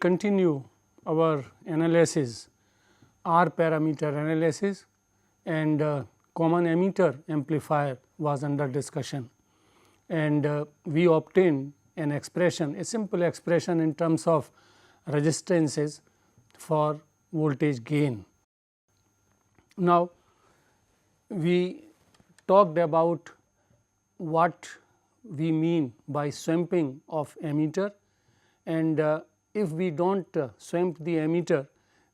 continue our analysis, R parameter analysis, and common emitter amplifier was under discussion, and we obtained an expression, a simple expression in terms of resistances for voltage gain. Now, we talked about what we mean by swamping of emitter, and if we do not swamp the emitter,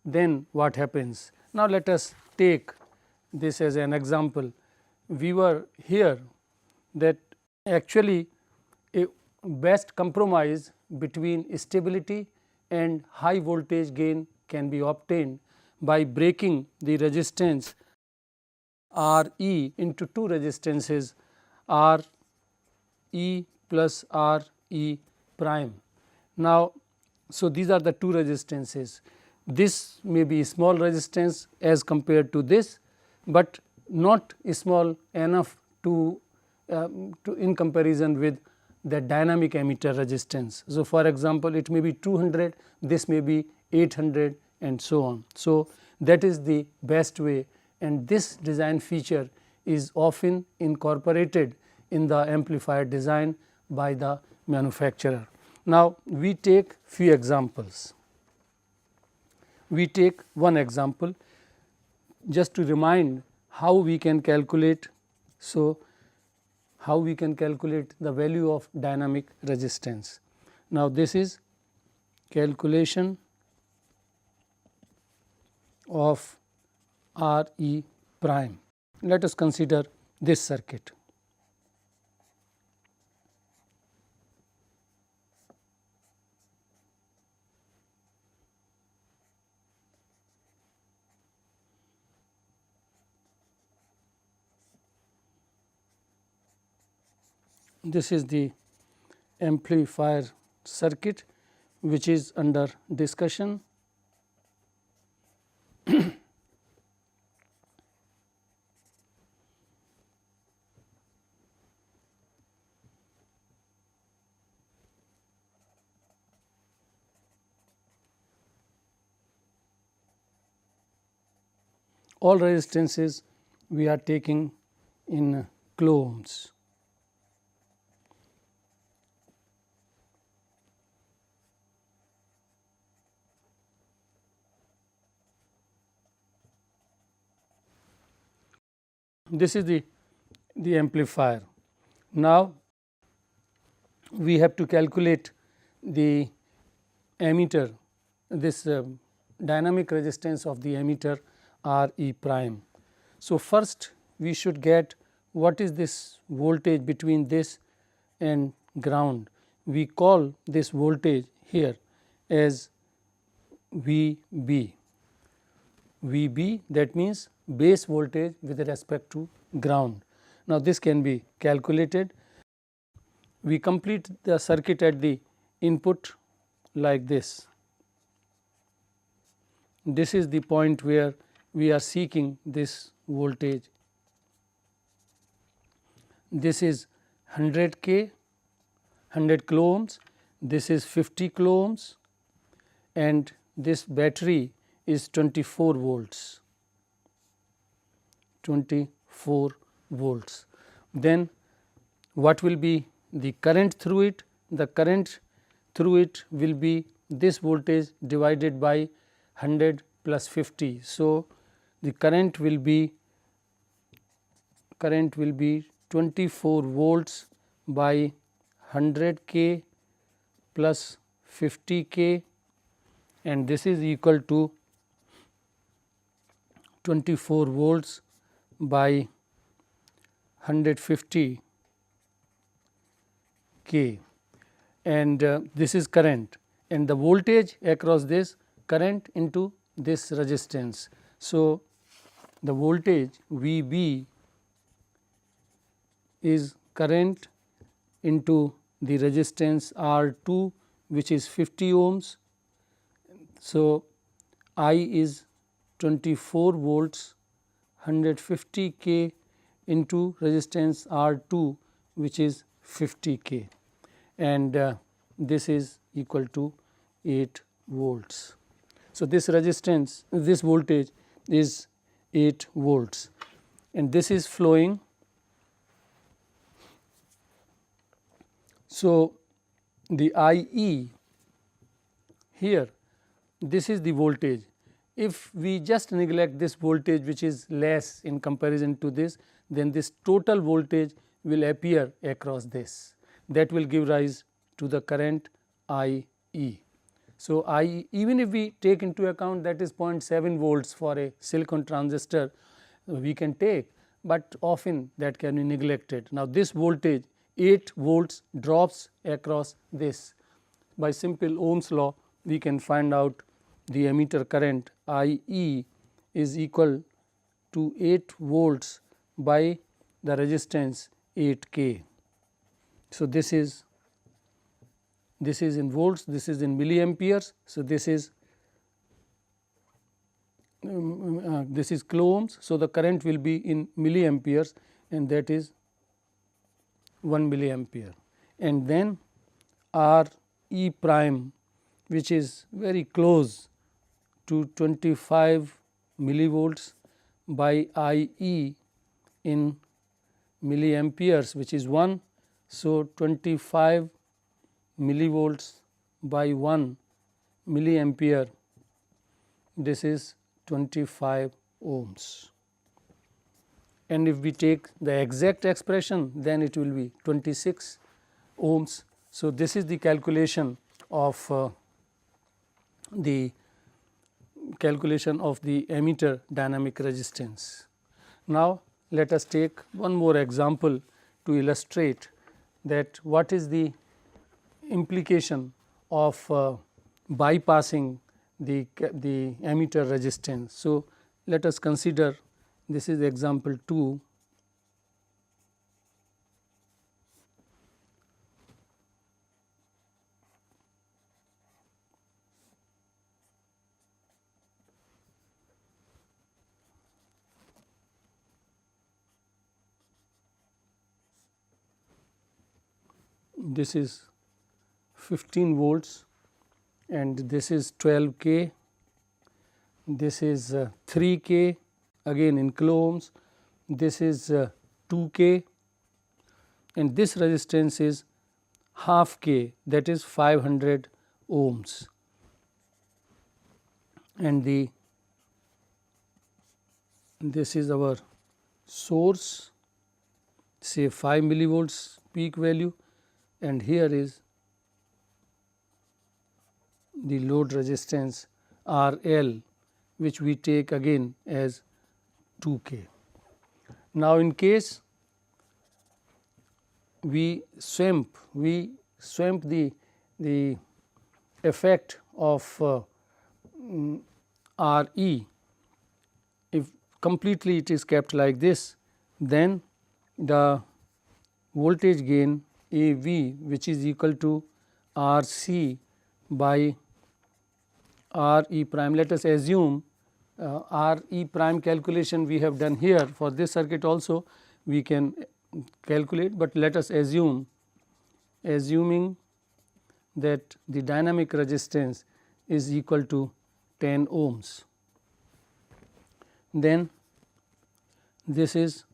then what happens. Now, let us take this as an example. We were here that actually a best compromise between stability and high voltage gain can be obtained by breaking the resistance R E into two resistances R E plus R E prime. Now, so these are the two resistances. This may be small resistance as compared to this, but not small enough to in comparison with the dynamic emitter resistance. So, for example, it may be 200, this may be 800 and so on. So, that is the best way, and this design feature is often incorporated in the amplifier design by the manufacturer. Now, we take few examples. We take one example just to remind how we can calculate. So, how we can calculate the value of dynamic resistance. Now, this is calculation of R E prime. Let us consider this circuit. This is the amplifier circuit which is under discussion. All resistances we are taking in kilo ohms. This is the amplifier. Now, we have to calculate the emitter, this dynamic resistance of the emitter R E prime. So, first we should get what is this voltage between this and ground. We call this voltage here as V B. V B, that means base voltage with respect to ground. Now, this can be calculated. We complete the circuit at the input like this. This is the point where we are seeking this voltage. This is 100 K, 100 kilo ohms, this is 50 kilo ohms, and this battery is 24 volts. 24 volts. Then what will be the current through it? The current through it will be this voltage divided by 100 plus 50. So, the current will be 24 volts by 100 K plus 50 K, and this is equal to 24 volts by 150 K, and this is current, and the voltage across this current into this resistance. So, the voltage V B is current into the resistance R 2, which is 50 ohms. So, I is 24 volts, 150 K into resistance R 2, which is 50 K, and this is equal to 8 volts. So, this resistance, this voltage is 8 volts, and this is flowing. So, the I e here, this is the voltage. If we just neglect this voltage which is less in comparison to this, then this total voltage will appear across this, that will give rise to the current I e. So, even if we take into account that is 0.7 volts for a silicon transistor, we can take, but often that can be neglected. Now, this voltage 8 volts drops across this. By simple Ohm's law, we can find out the emitter current I e is equal to 8 volts by the resistance 8 k. So, this is in volts, this is in milliamperes. So, this is kiloohms. So, the current will be in milliamperes, and that is 1 milliampere, and then R e prime, which is very close to 25 millivolts by I e in milliamperes, which is 1. So, 25 millivolts by 1 milliampere, this is 25 ohms, and if we take the exact expression, then it will be 26 ohms. So, this is the calculation of the emitter dynamic resistance. Now, let us take one more example to illustrate that what is the implication of bypassing the emitter resistance. So, let us consider, this is example 2. This is 15 volts and this is 12 k, this is 3 k again in kiloohms, this is 2 k, and this resistance is half k, that is 500 ohms, and this is our source, say 5 millivolts peak value, and here is the load resistance R L, which we take again as 2 k. Now, in case we swamp the effect of R e, if completely it is kept like this, then the voltage gain A V, which is equal to R C by R e prime. Let us assume R e prime calculation we have done here. For this circuit also we can calculate, but let us assuming that the dynamic resistance is equal to 10 ohms. Then this is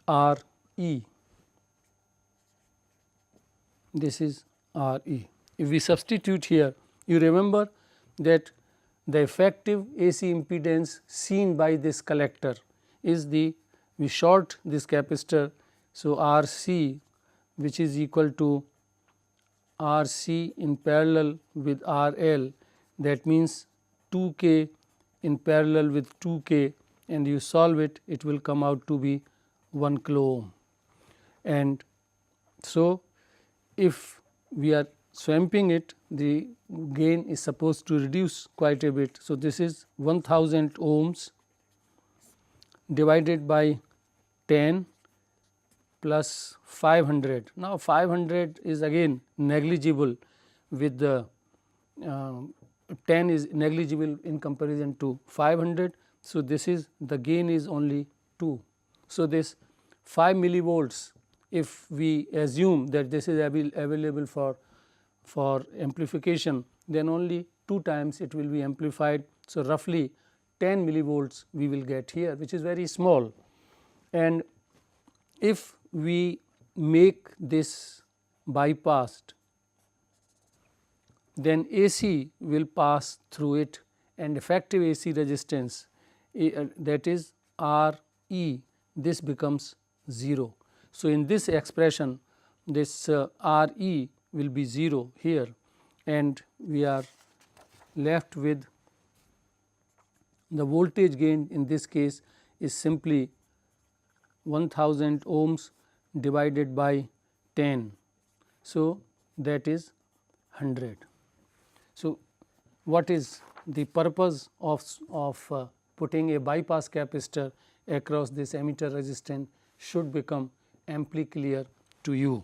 R e, this is R e. If we substitute here, you remember that the effective AC impedance seen by this collector is we short this capacitor. So, R C, which is equal to R C in parallel with R L, that means 2 k in parallel with 2 k, and you solve it, it will come out to be 1 kilo ohm. And so, if we are swamping it, the gain is supposed to reduce quite a bit. So, this is 1000 ohms divided by 10 plus 500. Now, 500 is again negligible with the 10 is negligible in comparison to 500. So, this is the gain is only 2. So, this 5 millivolts, if we assume that this is available for amplification, then only 2 times it will be amplified. So, roughly 10 millivolts we will get here, which is very small. And if we make this bypassed, then AC will pass through it, and effective AC resistance, that is R E, this becomes 0. So, in this expression this R E will be 0 here, and we are left with the voltage gain in this case is simply 1000 ohms divided by 10. So, that is 100. So, what is the purpose of putting a bypass capacitor across this emitter resistance should become amply clear to you.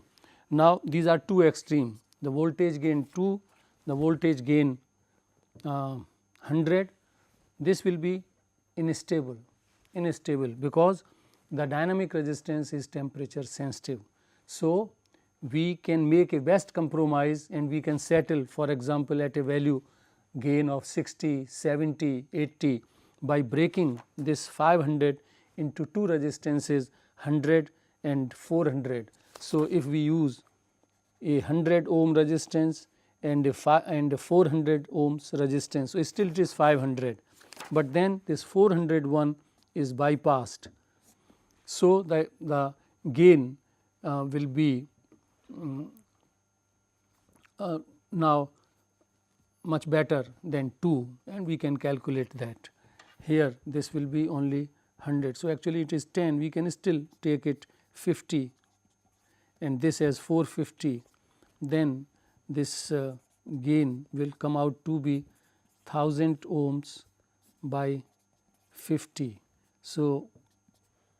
Now, these are two extreme, the voltage gain 2, the voltage gain 100. This will be unstable because the dynamic resistance is temperature sensitive. So, we can make a best compromise and we can settle, for example, at a value gain of 60, 70, 80 by breaking this 500 into two resistances 100 and 400. So, if we use a 100 ohm resistance and a 400 ohms resistance, so still it is 500, but then this 401 is bypassed. So, the gain will be now much better than 2, and we can calculate that. Here this will be only 100. So, actually it is 10, we can still take it 50 and this as 450, then this gain will come out to be 1000 ohms by 50. So,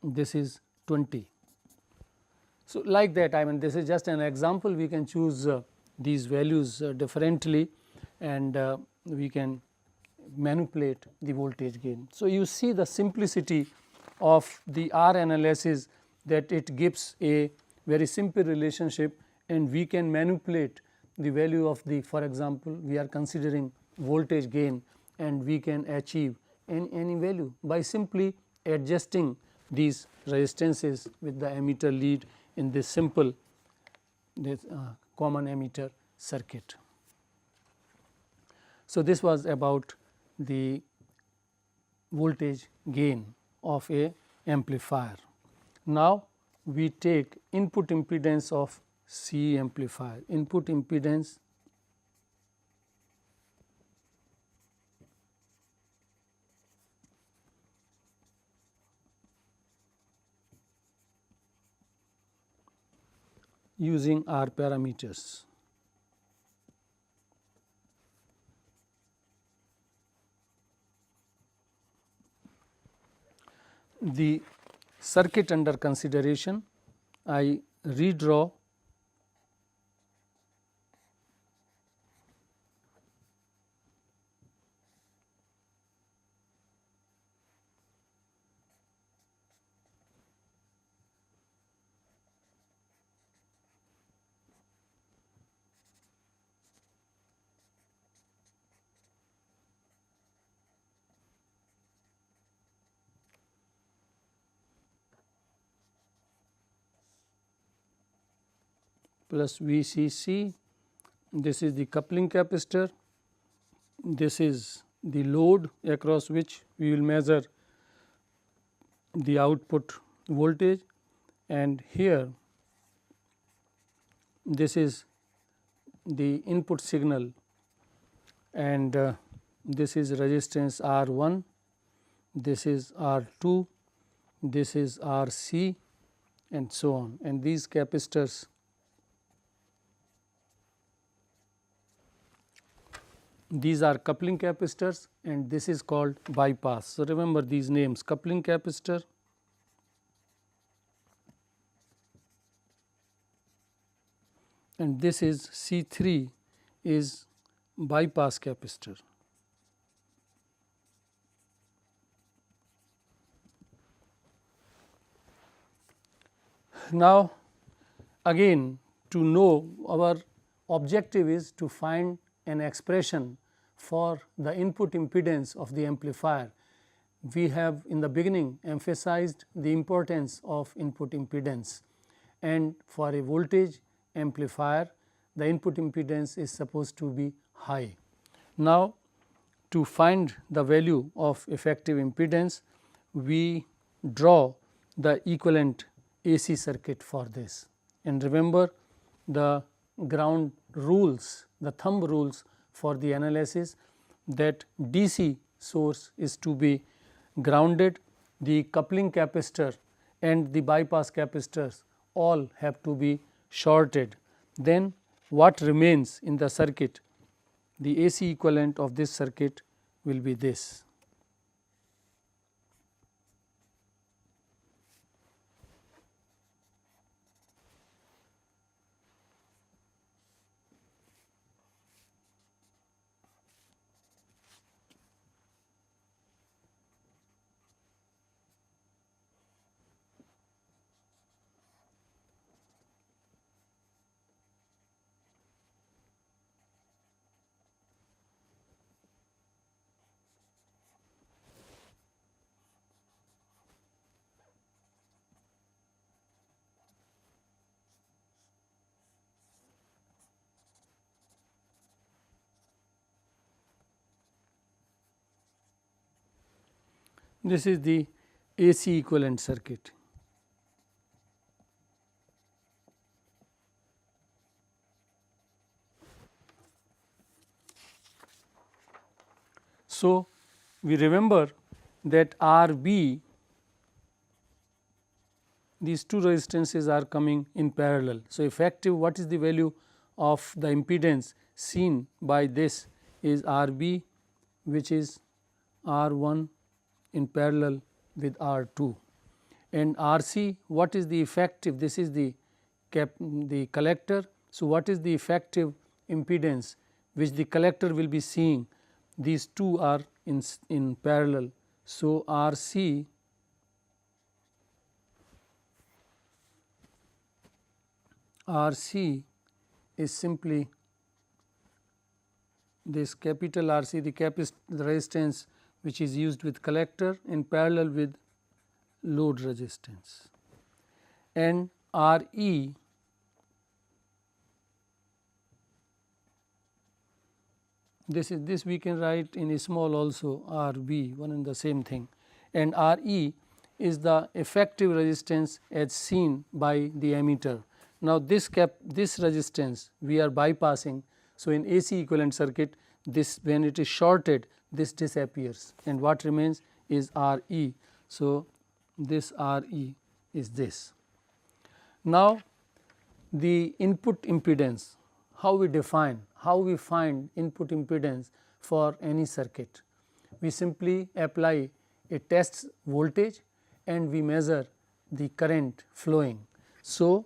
this is 20. So, like that, I mean this is just an example, we can choose these values differently, and we can manipulate the voltage gain. So, you see the simplicity of the R analysis, that it gives a very simple relationship, and we can manipulate the value of the, for example, we are considering voltage gain, and we can achieve any value by simply adjusting these resistances with the emitter lead in this simple common emitter circuit. So, this was about the voltage gain of a amplifier. Now, we take input impedance of C amplifier, input impedance using R parameters. The circuit under consideration, I redraw plus VCC, this is the coupling capacitor, this is the load across which we will measure the output voltage, and here this is the input signal, and this is resistance R1, this is R2, this is RC, and so on, and these capacitors these are coupling capacitors, and this is called bypass. So, remember these names, coupling capacitor, and this is C3 is bypass capacitor. Now, again, to know, our objective is to find an expression for the input impedance of the amplifier, we have in the beginning emphasized the importance of input impedance, and for a voltage amplifier the input impedance is supposed to be high. Now, to find the value of effective impedance, we draw the equivalent AC circuit for this, and remember the ground rules, the thumb rules for the analysis, that DC source is to be grounded, the coupling capacitor and the bypass capacitors all have to be shorted. Then what remains in the circuit, the AC equivalent of this circuit will be this. This is the AC equivalent circuit. So, we remember that RB, these two resistances are coming in parallel. So, effective, what is the value of the impedance seen by this is RB, which is R1 in parallel with R2, and RC, what is the effective, this is the collector. So, what is the effective impedance which the collector will be seeing, these two are in parallel. So, RC is simply this capital RC, the resistance which is used with collector in parallel with load resistance, and RE this we can write in a small also, RB, one and the same thing, and RE is the effective resistance as seen by the ammeter. Now, this resistance we are bypassing. So, in AC equivalent circuit, this when it is shorted, this disappears, and what remains is RE. So, this RE is this. Now, the input impedance, how we define, how we find input impedance for any circuit. We simply apply a test voltage and we measure the current flowing. So,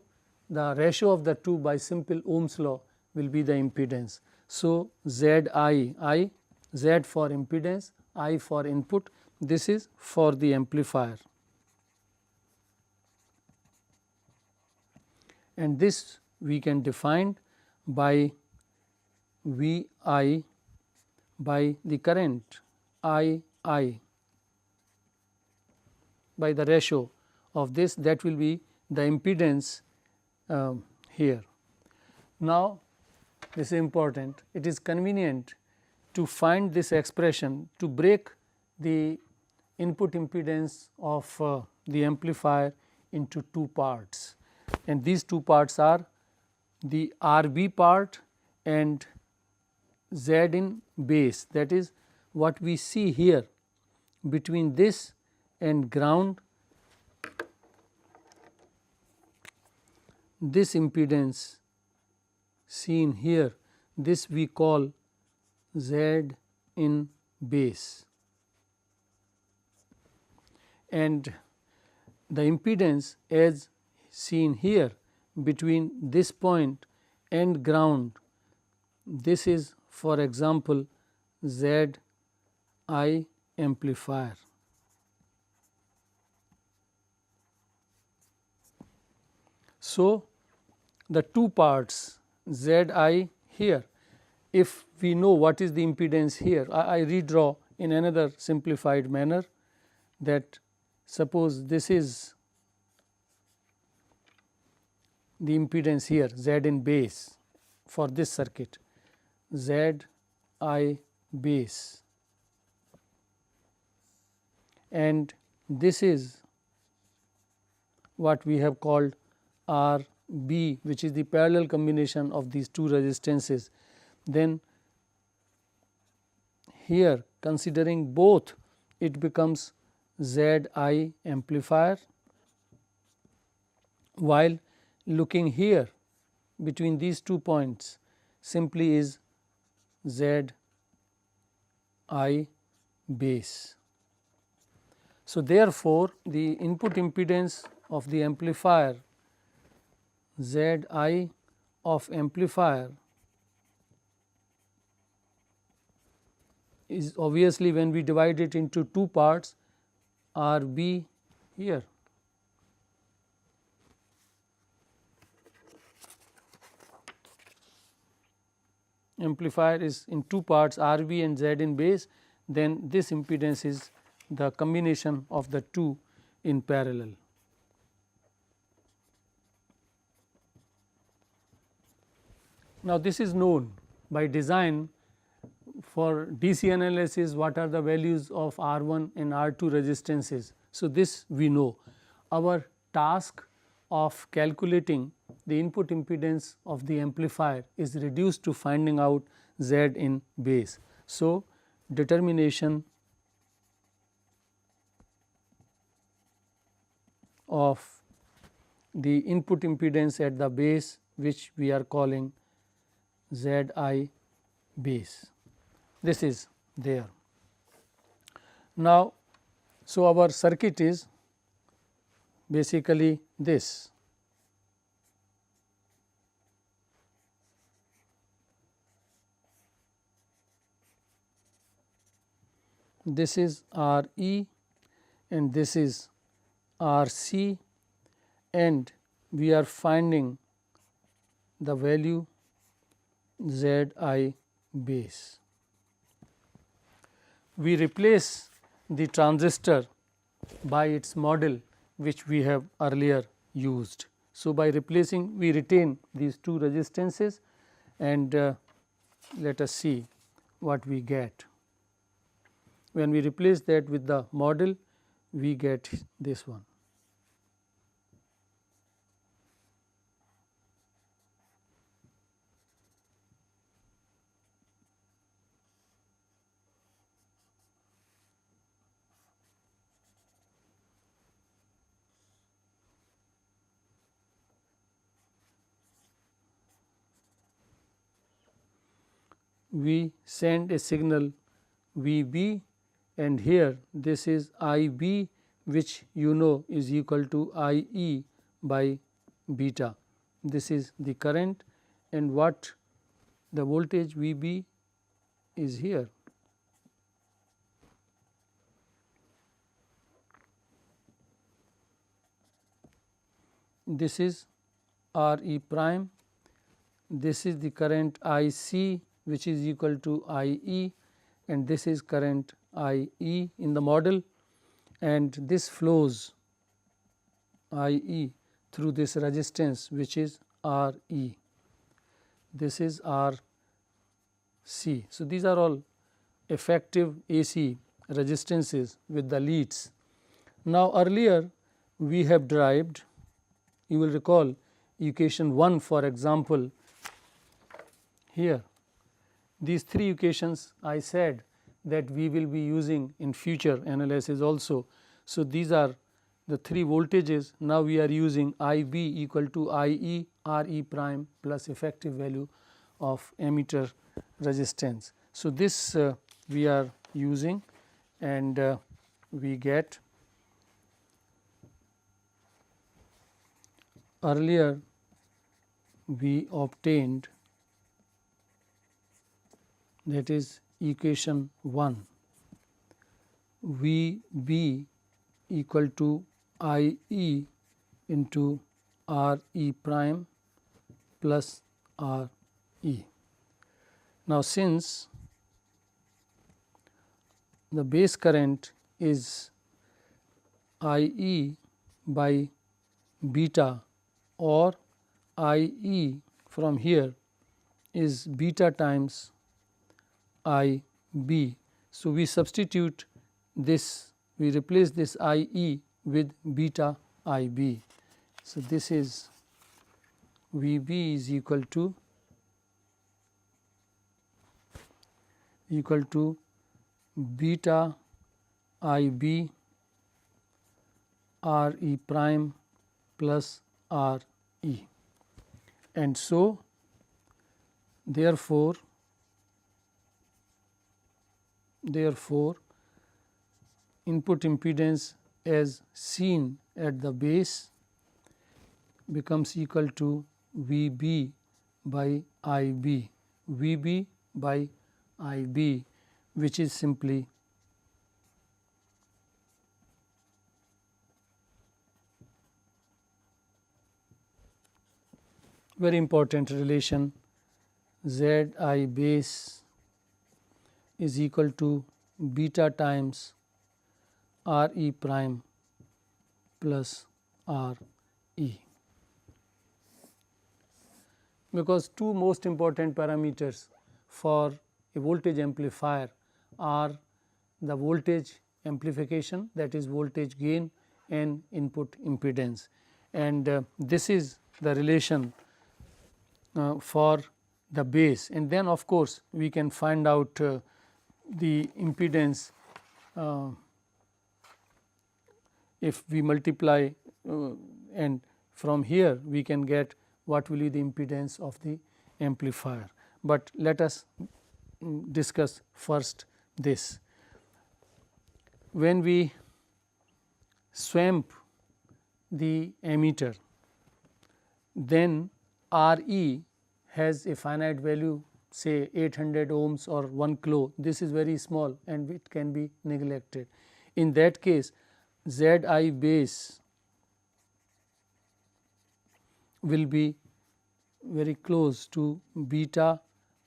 the ratio of the two by simple Ohm's law will be the impedance. So, Z for impedance, I for input, this is for the amplifier, and this we can define by V I by the current I by the ratio of this, that will be the impedance here. Now, this is important, it is convenient to find this expression to break the input impedance of the amplifier into two parts, and these two parts are the RB part and Z in base, that is what we see here between this and ground, this impedance seen here, this we call Z in base, and the impedance as seen here between this point and ground, this is for example Z I amplifier. So, the two parts Z I here if we know what is the impedance here, I redraw in another simplified manner, that suppose this is the impedance here Z in base for this circuit, Z I base, and this is what we have called R B, which is the parallel combination of these two resistances. Then here considering both, it becomes Z I amplifier, while looking here between these 2 points simply is Z I base. So, therefore, the input impedance of the amplifier Z I of amplifier is obviously, when we divide it into 2 parts, R B here, amplifier is in 2 parts, R B and Z in base, then this impedance is the combination of the two in parallel. Now, this is known by design for DC analysis, what are the values of R1 and R2 resistances. So, this we know. Our task of calculating the input impedance of the amplifier is reduced to finding out Z in base. So, determination of the input impedance at the base, which we are calling Z I base. This is there. Now, so our circuit is basically this. This is R E and this is R C, and we are finding the value Z I base. We replace the transistor by its model, which we have earlier used. So, by replacing, we retain these two resistances, and let us see what we get. When we replace that with the model, we get this one. We send a signal V B, and here this is I B, which you know is equal to I E by beta. This is the current, and what the voltage V B is here. This is R E prime, this is the current I C, which is equal to I E, and this is current I E in the model, and this flows I E through this resistance, which is R E. This is R C. So, these are all effective AC resistances with the leads. Now, earlier we have derived, you will recall equation 1, for example, here. These three equations I said that we will be using in future analysis also. So, these are the three voltages. Now, we are using I B equal to I E R E prime plus effective value of ammeter resistance. So, this we are using, and we get, earlier we obtained, that is equation 1, V B equal to I E into R E prime plus R E. Now, since the base current is I e by beta, or I e from here is beta times I b. So, we substitute this, we replace this I e with beta I b. So, this is V b is equal to beta I b R e prime plus R e, and so therefore input impedance as seen at the base becomes equal to V b by I b, V b by I b, which is simply very important relation, Z I base is equal to beta times R e prime plus R e. Because two most important parameters for a voltage amplifier are the voltage amplification, that is voltage gain, and input impedance, and this is the relation for the base, and then of course, we can find out the impedance if we multiply, and from here we can get what will be the impedance of the amplifier. But let us discuss first this. When we swamp the ammeter, then R e has a finite value, say 800 ohms or 1 kilo. This is very small and it can be neglected. In that case, Z I base will be very close to beta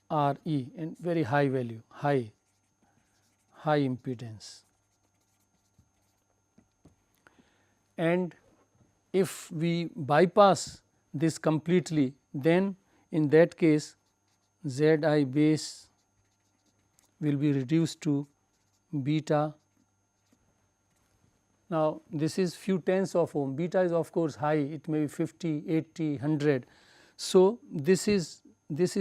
R e and very high value, high impedance. And if we bypass this completely, then in that case Z I base will be reduced to beta. Now, this is few tens of ohm, beta is of course high, it may be 50, 80, 100. So, this is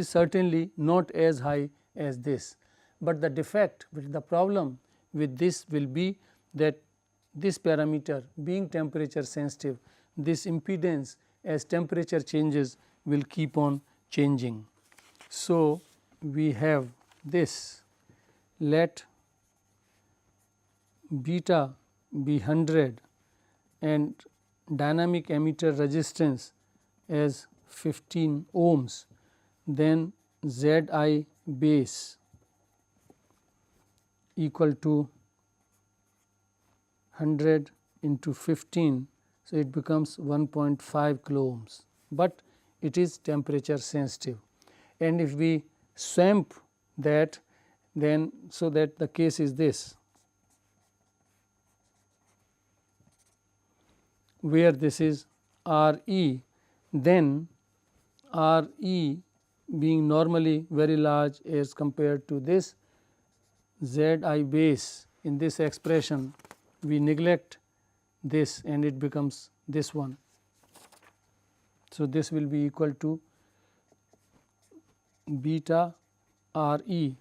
certainly not as high as this, but the defect, the problem with this will be that this parameter being temperature sensitive, this impedance as temperature changes will keep on changing. So, we have this, let beta be 100 and dynamic ammeter resistance as 15 ohms, then Z I base equal to 100 into 15. So, it becomes 1.5 kilo ohms, but it is temperature sensitive, and if we swamp that, then so that the case is this, where this is R e, then R e being normally very large as compared to this Z I base, in this expression we neglect this and it becomes this one. So, this will be equal to beta R e,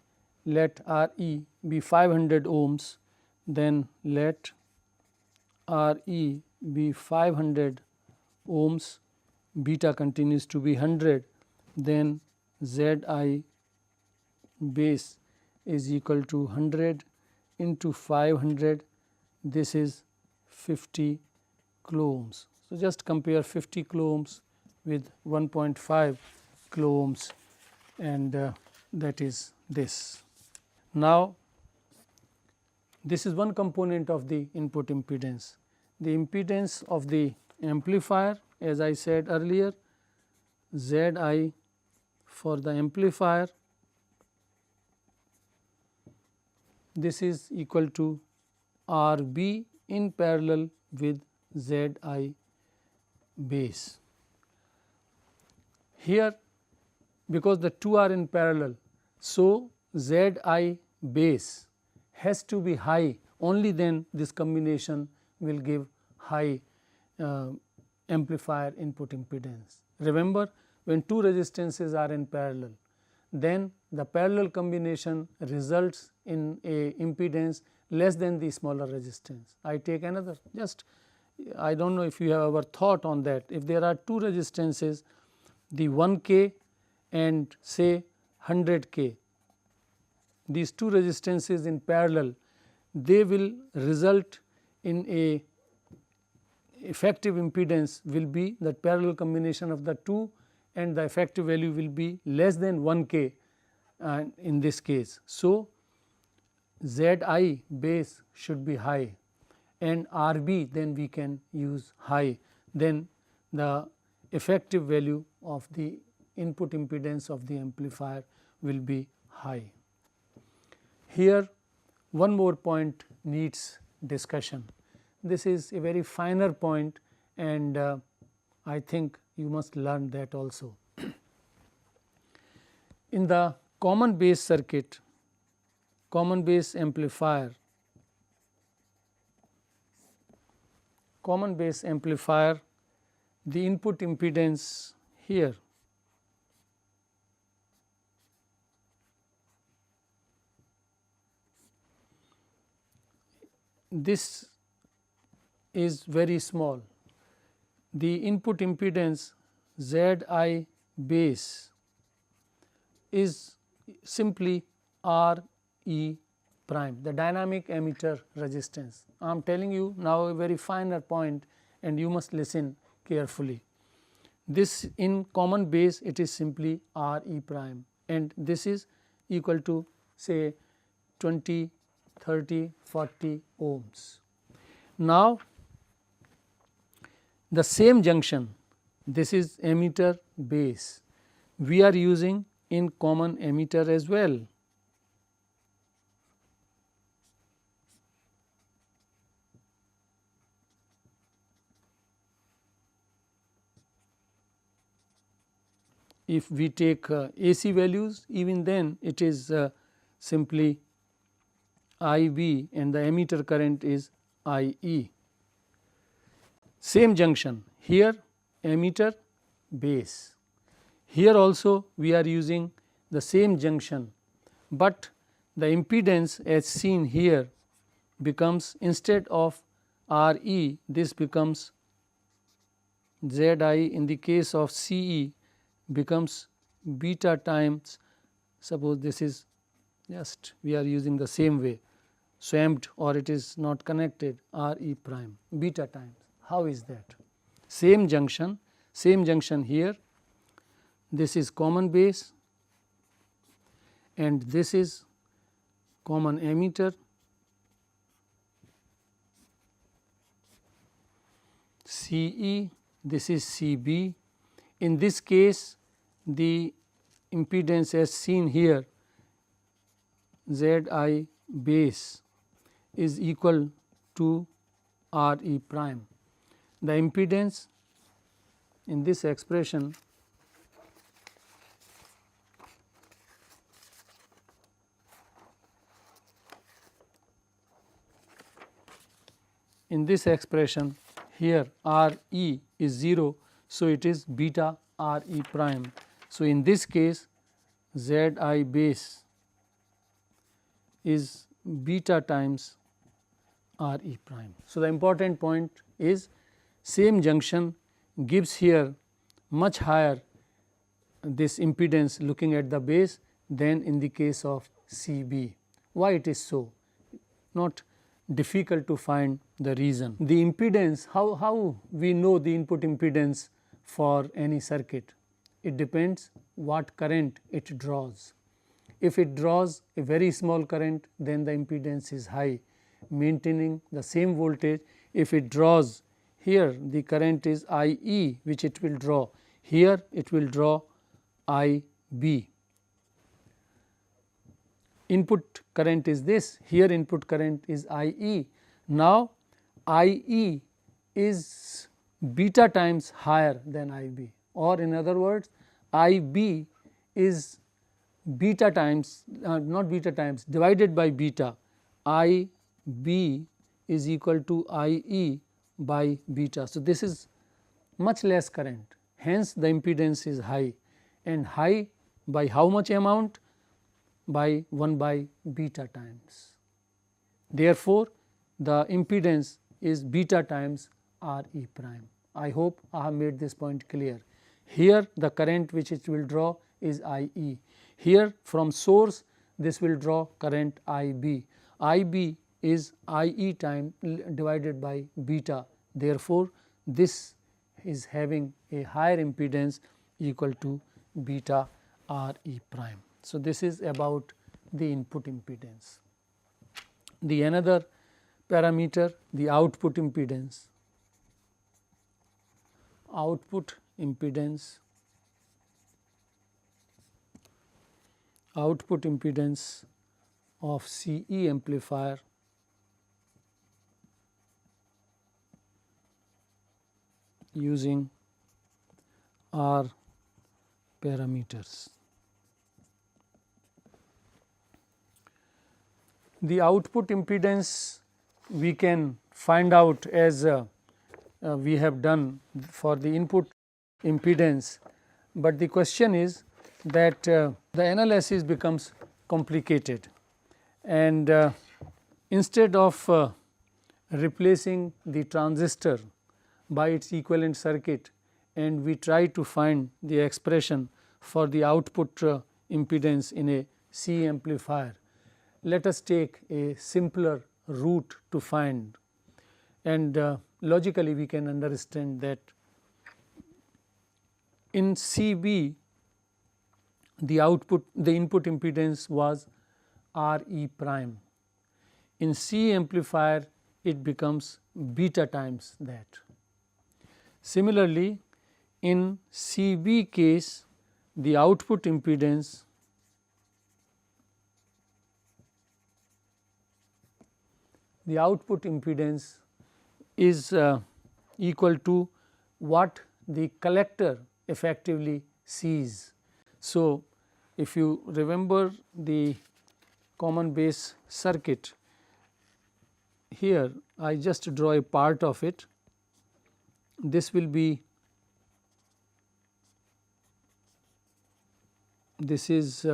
let R e be 500 ohms, then let R e be 500 ohms, beta continues to be 100, then Z I base is equal to 100 into 500, this is 50 kilo ohms. So, just compare 50 kilo ohms with 1.5 kilo ohms, and that is this. Now, this is one component of the input impedance. The impedance of the amplifier, as I said earlier, Z I for the amplifier this is equal to R B in parallel with Z I base. Here because the two are in parallel, so Z I base has to be high, only then this combination will give high amplifier input impedance. Remember, when two resistances are in parallel, then the parallel combination results in a impedance less than the smaller resistance. I take another, just I do not know if you have ever thought on that. If there are two resistances, the 1K and say 100K, these two resistances in parallel, they will result in a effective impedance will be the parallel combination of the two, and the effective value will be less than 1K in this case. So, Z I base should be high and R B then we can use high, then the effective value of the input impedance of the amplifier will be high. Here one more point needs discussion. This is a very finer point, and I think you must learn that also. In the common base circuit, common base amplifier, the input impedance here this is very small. The input impedance Z I base is simply R E prime, the dynamic ammeter resistance. I am telling you now a very finer point, and you must listen carefully. This in common base it is simply R E prime, and this is equal to say 20, 30, 40 ohms. Now, the same junction, this is ammeter base, we are using in common ammeter as well. If we take AC values, even then it is simply I B and the ammeter current is I E. Same junction, here ammeter base, here also we are using the same junction, but the impedance as seen here becomes, instead of R E, this becomes Z I, in the case of C E becomes beta times, suppose this is just we are using the same way swamped, or it is not connected, R E prime beta times. How is that? Same junction here, this is common base and this is common ammeter, C E, this is C B. In this case the impedance as seen here Z I base is equal to R E prime. The impedance in this expression here R E is 0. So, it is beta R E prime. So, in this case Z I base is beta times R E prime. So, the important point is same junction gives here much higher this impedance looking at the base than in the case of C B. Why it is so? Not difficult to find the reason. The impedance, how we know the input impedance for any circuit? It depends what current it draws. If it draws a very small current, then the impedance is high, maintaining the same voltage. If it draws here, the current is I E, which it will draw, here it will draw I B. input current is this, here input current is I e. Now, I e is beta times higher than I b, or in other words I b is beta times not beta times divided by beta, I b is equal to I e by beta. So, this is much less current, hence the impedance is high, and high by how much amount? By 1 by beta times. Therefore, the impedance is beta times R e prime. I hope I have made this point clear. Here the current which it will draw is I e. Here from source this will draw current I b. I b is I e time divided by beta. Therefore, this is having a higher impedance equal to beta R e prime. So, this is about the input impedance. The another parameter, the output impedance. Output impedance of CE amplifier using R parameters. The output impedance we can find out as we have done for the input impedance, but the question is that the analysis becomes complicated, and instead of replacing the transistor by its equivalent circuit and we try to find the expression for the output impedance in a C amplifier, let us take a simpler route to find, and logically we can understand that in CB the input impedance was R e prime. In C amplifier it becomes beta times that. Similarly, in CB case the output impedance is equal to what the collector effectively sees. So, if you remember the common base circuit, here I just draw a part of it. This will be, this is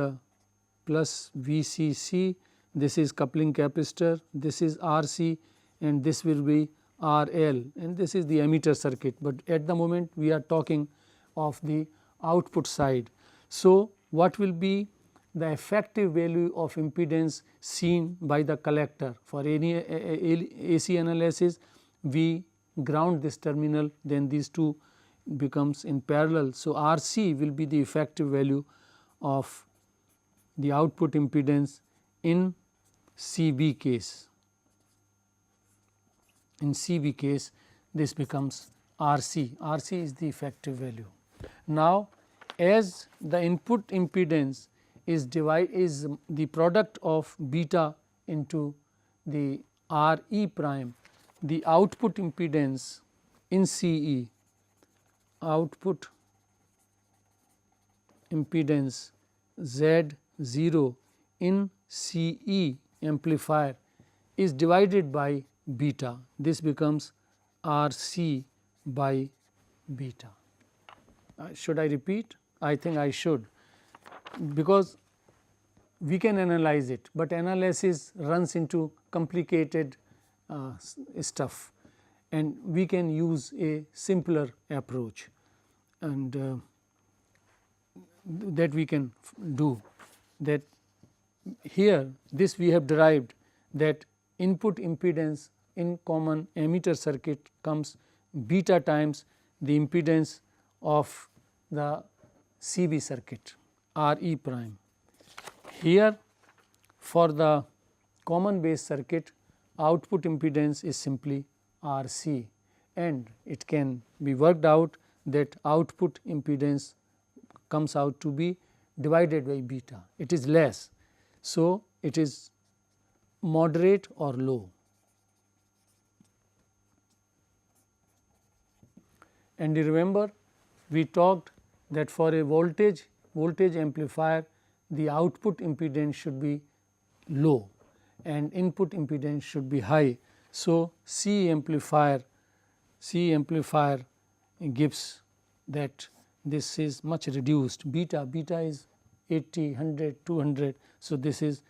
plus VCC, this is coupling capacitor, this is RC, and this will be RL, and this is the emitter circuit, but at the moment we are talking of the output side. So, what will be the effective value of impedance seen by the collector? For any AC analysis we ground this terminal, then these two becomes in parallel. So, RC will be the effective value of the output impedance in CB case. In CB case this becomes RC, RC is the effective value. Now, as the input impedance is the product of beta into the R e prime, the output impedance in CE, output impedance Z0 in CE amplifier is divided by beta. This becomes RC by beta. Should I repeat? I think I should, because we can analyze it, but analysis runs into complicated stuff, and we can use a simpler approach, and that we can do. That here this we have derived that input impedance in common emitter circuit comes beta times the impedance of the CB circuit R e prime. Here for the common base circuit output impedance is simply RC, and it can be worked out that output impedance comes out to be divided by beta, it is less. So, it is moderate or low. And you remember we talked that for a voltage amplifier, the output impedance should be low and input impedance should be high. So, C amplifier gives that this is much reduced, beta is 80, 100, 200. So, this is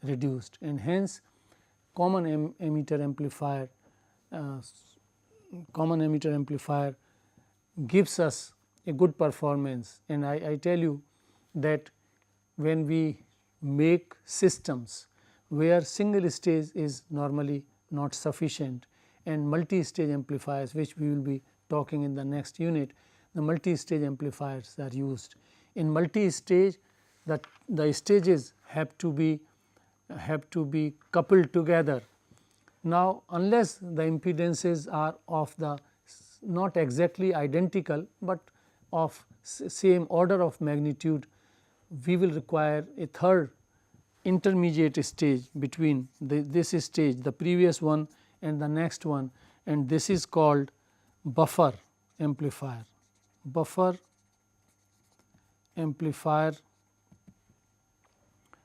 reduced, and hence common emitter amplifier gives us a good performance. And I tell you that when we make systems where single stage is normally not sufficient and multi-stage amplifiers, which we will be talking in the next unit, the multi-stage amplifiers are used. In multi-stage, the stages have to be coupled together. Now, unless the impedances are of the not exactly identical, but of same order of magnitude, we will require a third intermediate stage between this stage, the previous one and the next one, and this is called buffer amplifier. Buffer amplifier,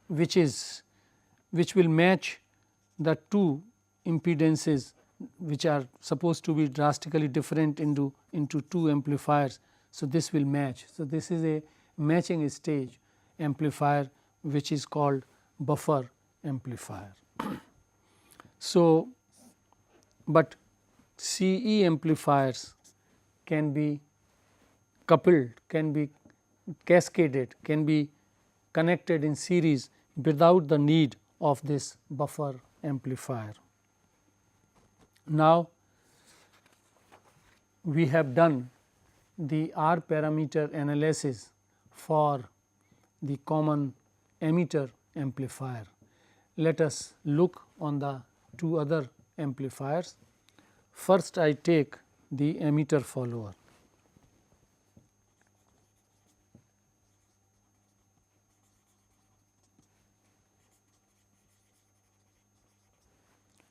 which will match the two impedances which are supposed to be drastically different into two amplifiers. So, this will match. So, this is a matching stage amplifier which is called buffer amplifier. So, but CE amplifiers can be coupled, can be cascaded, can be connected in series without the need of this buffer amplifier. Now, we have done the R parameter analysis for the common emitter amplifier. Let us look on the two other amplifiers. First, I take the emitter follower.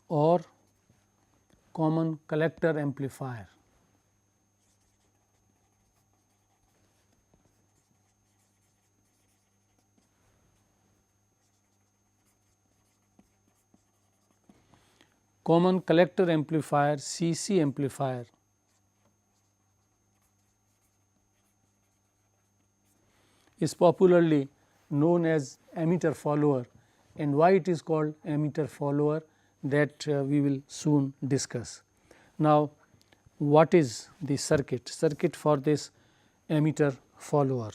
Or common collector amplifier. Common collector amplifier, CC amplifier, is popularly known as emitter follower, and why it is called emitter follower, that we will soon discuss. Now, what is the circuit? Circuit for this emitter follower.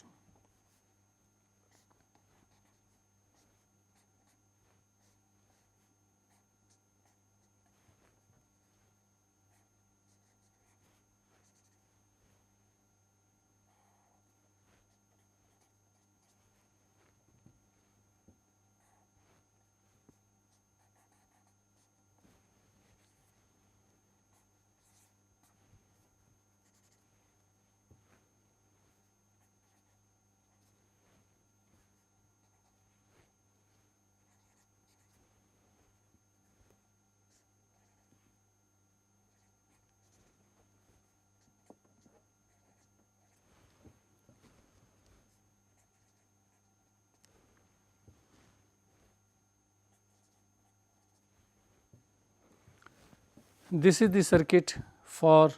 This is the circuit for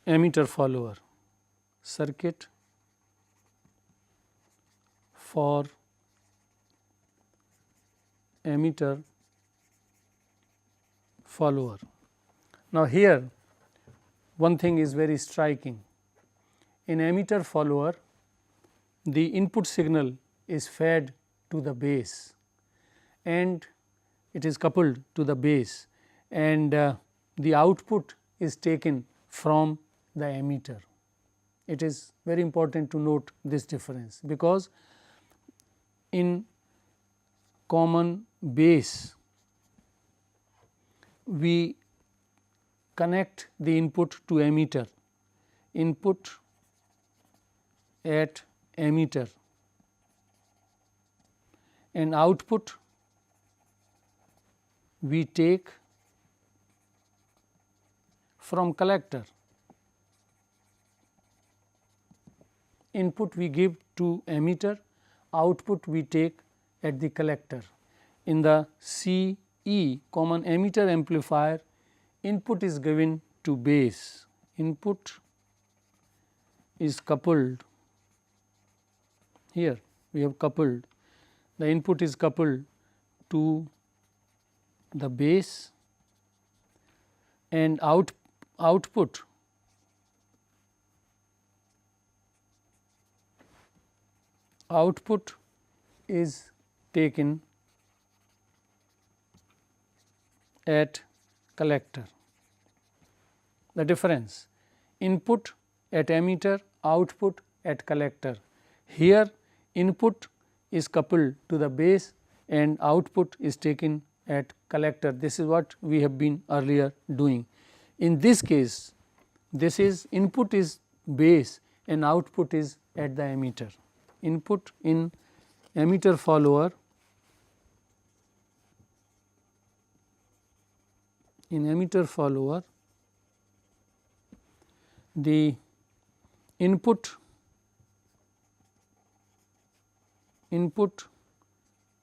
emitter follower. Circuit for emitter follower. Now, here one thing is very striking. In emitter follower, the input signal is fed to the base and it is coupled to the base, and the output is taken from the emitter. It is very important to note this difference, because in common base we connect the input to emitter, input at emitter, and output we take from collector, input we give to emitter, output we take at the collector. In the CE common emitter amplifier, input is given to base, input is coupled, here we have coupled, the input is coupled to the base and output is taken at collector. The difference, input at emitter, output at collector. Here input is coupled to the base and output is taken at collector. This is what we have been earlier doing. In this case, this is input is base and output is at the emitter. Input in emitter follower, the input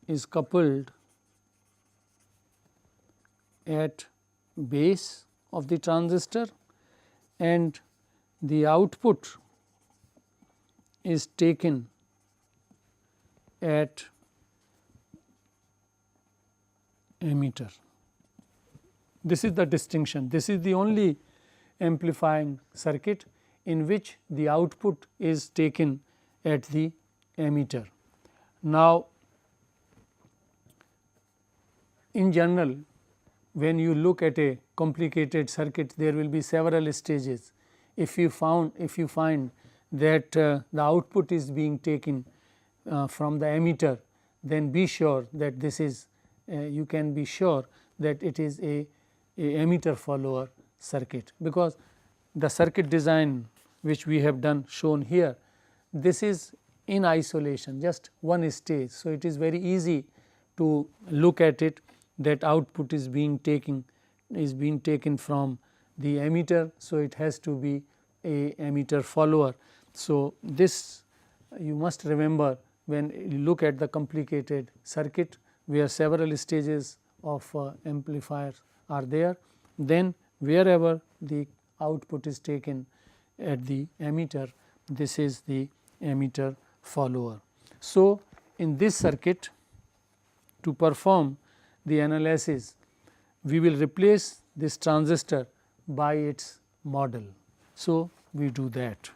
is coupled at base of the transistor and the output is taken at emitter. This is the distinction. This is the only amplifying circuit in which the output is taken at the emitter. Now, in general, when you look at a complicated circuit, there will be several stages. If you find that the output is being taken from the emitter, then be sure that this is you can be sure that it is a emitter follower circuit, because the circuit design which we have done shown here, this is in isolation, just one stage. So, it is very easy to look at it that output is being taken from the emitter. So, it has to be a emitter follower. So, this you must remember when you look at the complicated circuit where several stages of amplifiers are there, then wherever the output is taken at the emitter, this is the emitter follower. So, in this circuit, to perform the analysis, we will replace this transistor by its model. So, we do that.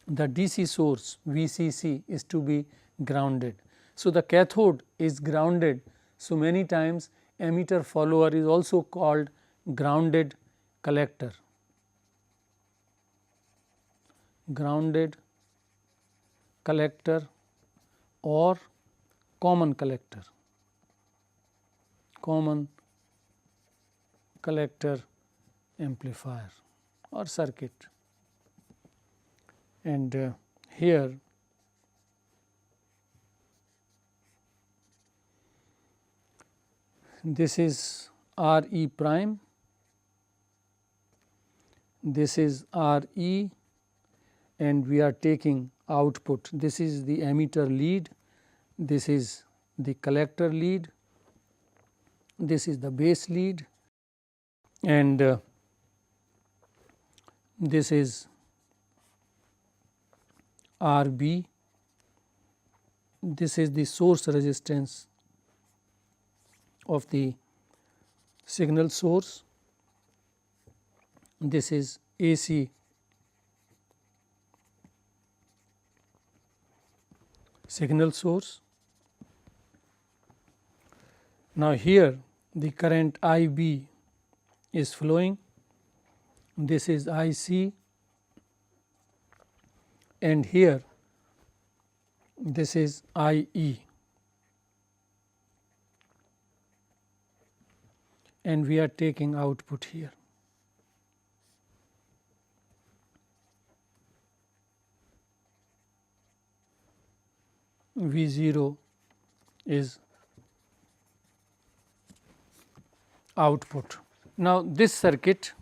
The DC source VCC is to be grounded. So, the cathode is grounded. So, many times emitter follower is also called grounded collector, or common collector amplifier or circuit. And here this is R E prime, this is R E, and we are taking output. This is the emitter lead, this is the collector lead, this is the base lead, and this is R B, this is the source resistance of the signal source, this is AC signal source. Now, here the current IB is flowing, this is IC, and here this is IE. and we are taking output here. V 0 is output. Now, this circuit,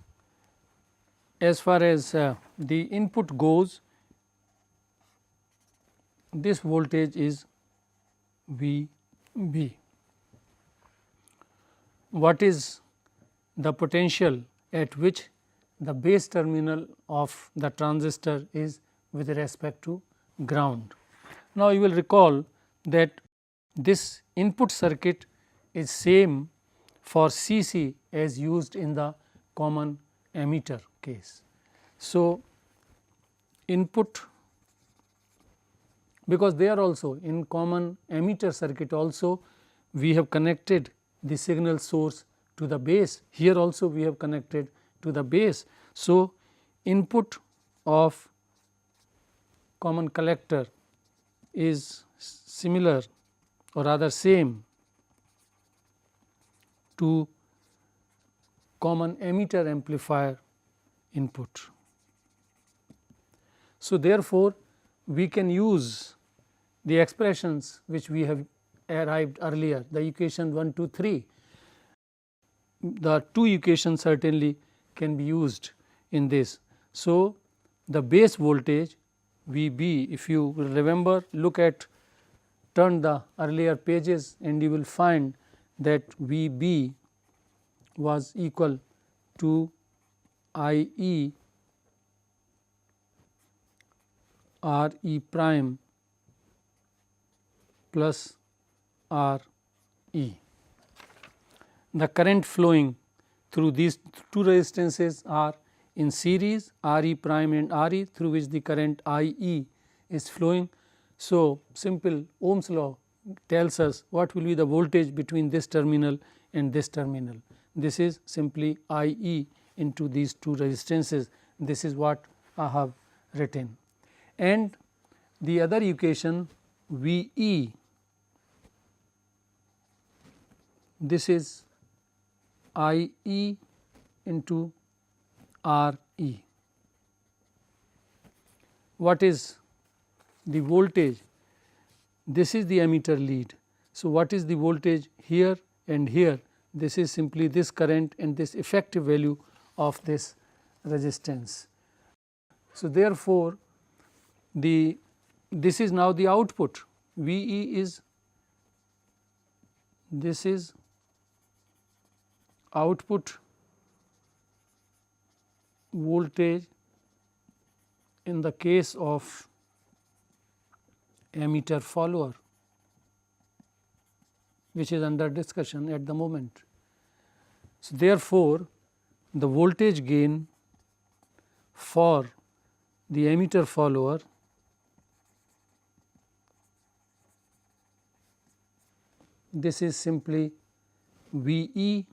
as far as the input goes, this voltage is V B. What is the potential at which the base terminal of the transistor is with respect to ground? Now, you will recall that this input circuit is same for CC as used in the common emitter case. So, input, because there also in common emitter circuit also we have connected the signal source to the base, here also we have connected to the base. So, input of common collector is similar or rather same to common emitter amplifier input. So, therefore, we can use the expressions which we have arrived earlier, the equation 1, 2, 3. The two equations certainly can be used in this. So, the base voltage V B, if you will remember, look at, turn the earlier pages and you will find that V B was equal to I E R E prime plus R E. The current flowing through these two resistances are in series, R E prime and R E, through which the current I E is flowing. So, simple Ohm's law tells us what will be the voltage between this terminal and this terminal. This is simply I E into these two resistances. This is what I have written. And the other equation V E, this is I E into R E. What is the voltage? This is the emitter lead. So, what is the voltage here and here? This is simply this current and this effective value of this resistance. So, therefore, this is now the output. V E is, this is output voltage in the case of emitter follower, which is under discussion at the moment. So, therefore, the voltage gain for the emitter follower this is simply V E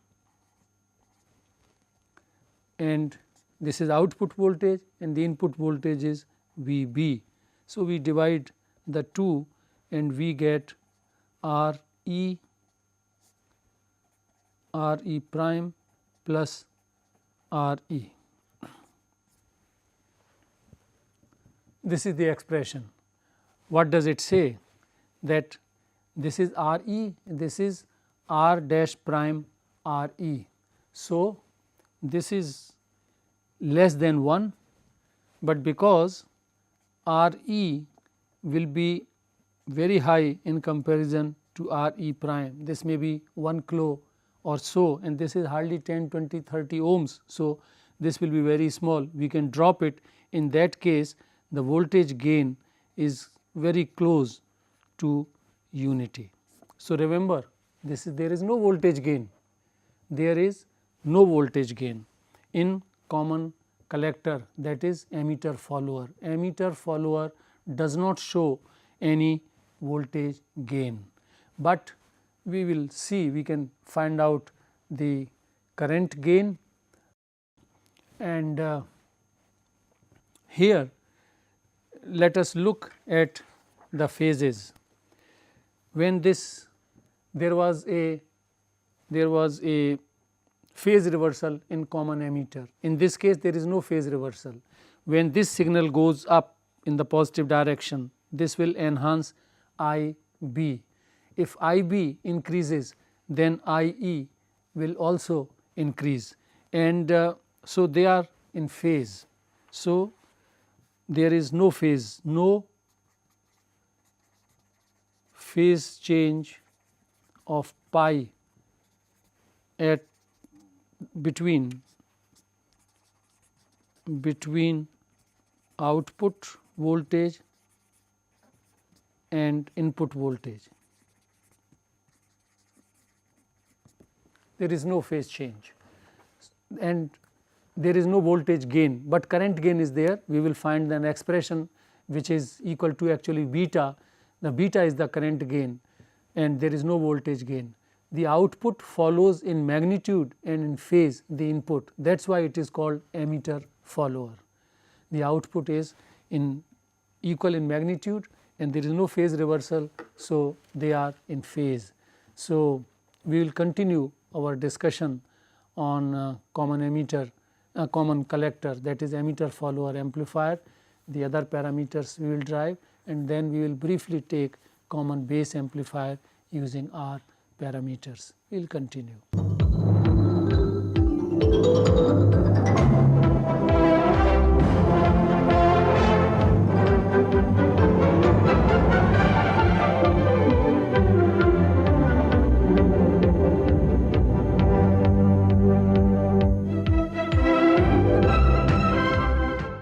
and this is output voltage and the input voltage is V B. So, we divide the two and we get R E prime plus R E. This is the expression. What does it say? That this is R E, this is R dash prime R E. So, this is less than 1, but because R E will be very high in comparison to R E prime, this may be 1 kilo or so, and this is hardly 10, 20, 30 ohms. So, this will be very small, we can drop it. In that case, the voltage gain is very close to unity. So, remember, this is, there is no voltage gain, there is no voltage gain in common collector, that is emitter follower. Emitter follower does not show any voltage gain, but we will see, we can find out the current gain. And here let us look at the phases. When this, there was a phase reversal in common emitter. In this case there is no phase reversal. When this signal goes up in the positive direction, this will enhance IB. If IB increases, then IE will also increase, and so they are in phase. So, there is no phase change of pi at between output voltage and input voltage. There is no phase change and there is no voltage gain, but current gain is there. We will find an expression which is equal to actually beta. The beta is the current gain and there is no voltage gain. The output follows in magnitude and in phase the input, that is why it is called emitter follower. The output is in equal in magnitude and there is no phase reversal, so they are in phase. So, we will continue our discussion on common emitter, common collector, that is emitter follower amplifier. The other parameters we will derive, and then we will briefly take common base amplifier using R parameters. We will continue.